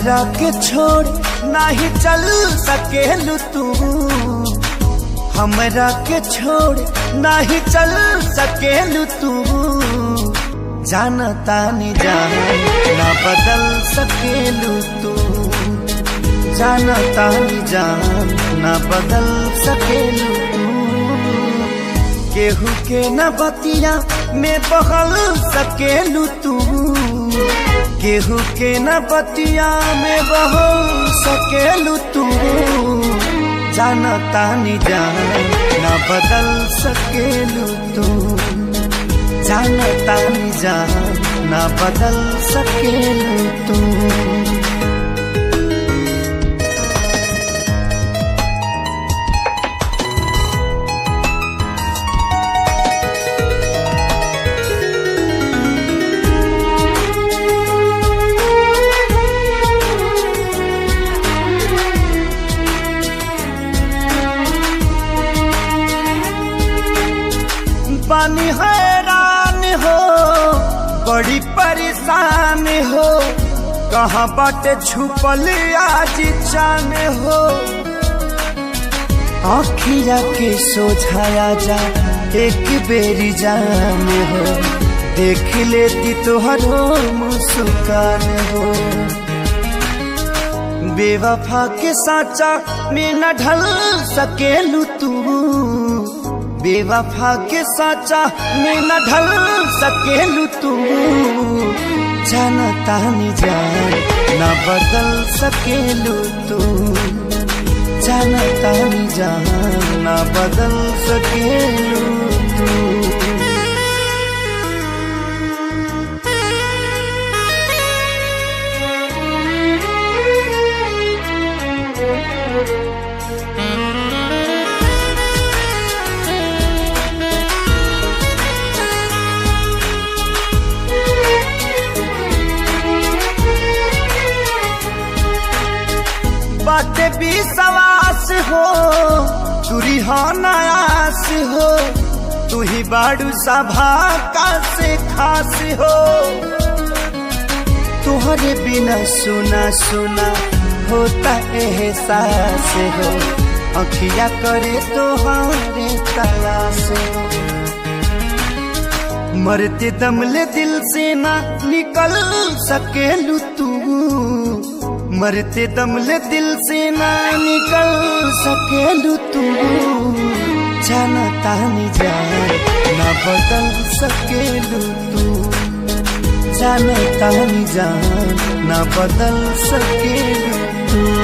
हमरा के छोड़ नहीं चल सकेलू तू, हमरा के छोड़ नहीं चल सकेलू तू। जानता नहीं जान ना बदल सकेलू तू, जानता नहीं जान ना बदल सकेलू तू। केहू के न बतिया में बहल सकेलू तू, केहू के न बतिया में बहल सकेलू तू। जानता नहीं जान ना बदल सकेलू तू, जानता नहीं जान ना बदल सकेलू तू। पानी हैरान हो बड़ी परेशान हो, कहाँ बाटे छुपल आज चान हो। आँखिया के सोझाया जा एक बेरी जान हो, देख लेती तोहरो मुस्कान हो। बेवफा के साचा में न ढल सकेलू तू, बेवफा के साचा में न ढल सकेलू तू। जानता नहीं जान ना बदल सकेलू तू, जानता नहीं जान ना बदल सकेलू तू। बाटे भी सवास हो तुरी हो नयास हो, तू ही बाड़ू सभा का से खास हो। तुहरे बिना सुना सुना होता एहसास हो, अखिया करे तोहारे तलाश हो। मरते दम ले दिल से ना निकल सकेलू तू, मरते दम ले दिल से ना निकल सकेलू तू। जानता नहीं जान ना बदल सकेलू तू, जानता नहीं जान ना बदल सकेलू तू।